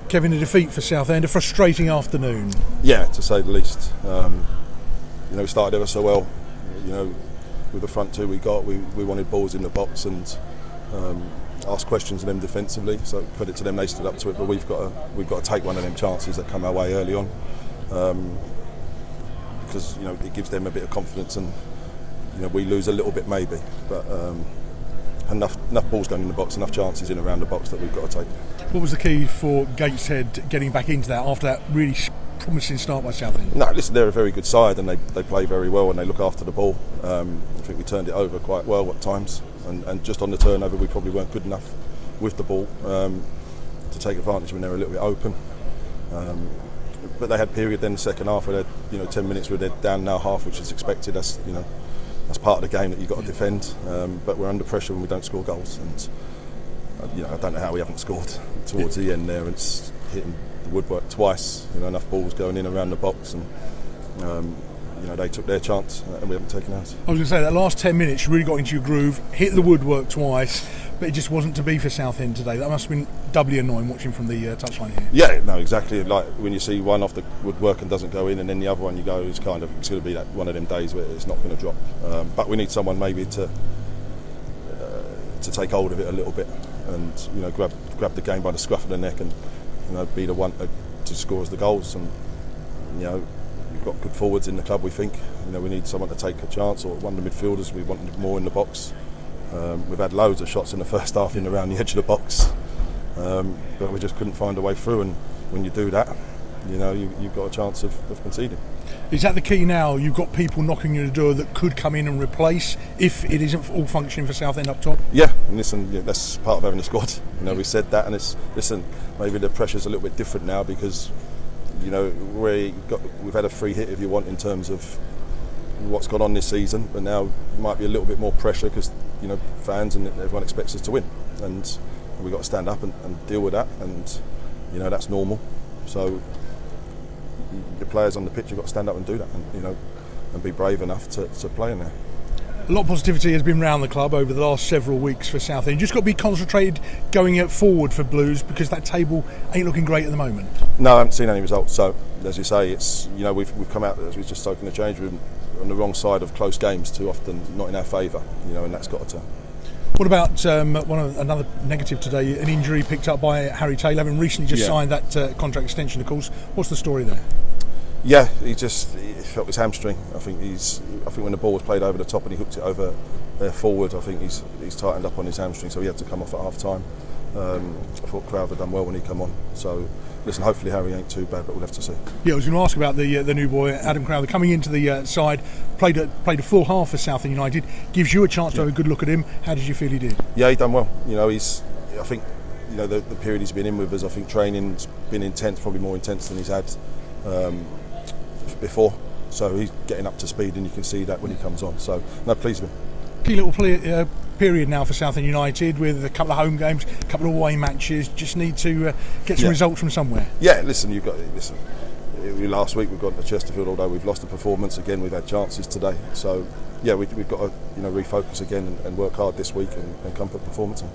Kevin, a defeat for Southend, a frustrating afternoon. Yeah, to say the least. We started ever so well. With the front two we got, we wanted balls in the box and asked questions of them defensively. So credit to them, they stood up to it. But we've got to take one of them chances that come our way early on, because it gives them a bit of confidence, and we lose a little bit maybe, but enough balls going in the box, enough chances in around the box that we've got to take. What was the key for Gateshead getting back into that after that really promising start by Southend? No, listen, they're a very good side and they play very well and they look after the ball. I think we turned it over quite well at times, and just on the turnover we probably weren't good enough with the ball to take advantage when they were a little bit open. But they had period then the second half where they 10 minutes where they're down now half, which is expected. That's part of the game that you've got to defend. But we're under pressure when we don't score goals, and I don't know how we haven't scored towards the end there. And it's hitting the woodwork twice. Enough balls going in around the box, and they took their chance and we haven't taken ours. I was going to say that last 10 minutes you really got into your groove, hit the woodwork twice, but it just wasn't to be for Southend today. That must have been doubly annoying watching from the touchline here. Yeah, no, exactly. Like when you see one off the woodwork and doesn't go in, and then the other one you go, it's going to be that one of them days where it's not going to drop. But we need someone maybe to take hold of it a little bit, and grab the game by the scruff of the neck, and be the one to score us the goals. And we've got good forwards in the club. We think we need someone to take a chance, or one of the midfielders. We want more in the box. We've had loads of shots in the first half in around the edge of the box, but we just couldn't find a way through. And when you do that, you've got a chance of conceding. Is that the key now? You've got people knocking on the door that could come in and replace if it isn't all functioning for Southend up top? Yeah, and listen, that's part of having a squad. We said that, and maybe the pressure's a little bit different now because we've had a free hit, if you want, in terms of what's gone on this season, but now might be a little bit more pressure because fans and everyone expects us to win, and we've got to stand up and deal with that, and that's normal. So the players on the pitch have got to stand up and do that, and be brave enough to play in there. A lot of positivity has been around the club over the last several weeks for Southend. You just got to be concentrated going out forward for Blues because that table ain't looking great at the moment. No, I haven't seen any results. So as you say, it's we've come out, as we've just spoken, the change room on the wrong side of close games too often, not in our favour. And that's got to turn. What about another negative today? An injury picked up by Harry Taylor, having recently just signed that contract extension. Of course, what's the story there? Yeah, he felt his hamstring. I think when the ball was played over the top and he hooked it over forward, I think he's tightened up on his hamstring, so he had to come off at half time. I thought Crowther done well when he came on. So listen, hopefully Harry ain't too bad, but we'll have to see. Yeah, I was going to ask about the new boy Adam Crowther coming into the side, played a full half for Southend United. Gives you a chance to have a good look at him. How did you feel he did? Yeah, he done well. I think the period he's been in with us, I think training's been intense, probably more intense than he's had before, so he's getting up to speed, and you can see that when he comes on. So no, pleased with him. Key little period now for Southend United with a couple of home games, a couple of away matches. Just need to get some results from somewhere. Yeah, listen, last week we've gone to Chesterfield, although we've lost the performance again. We've had chances today, so yeah, we've got to refocus again and work hard this week and come put performance on.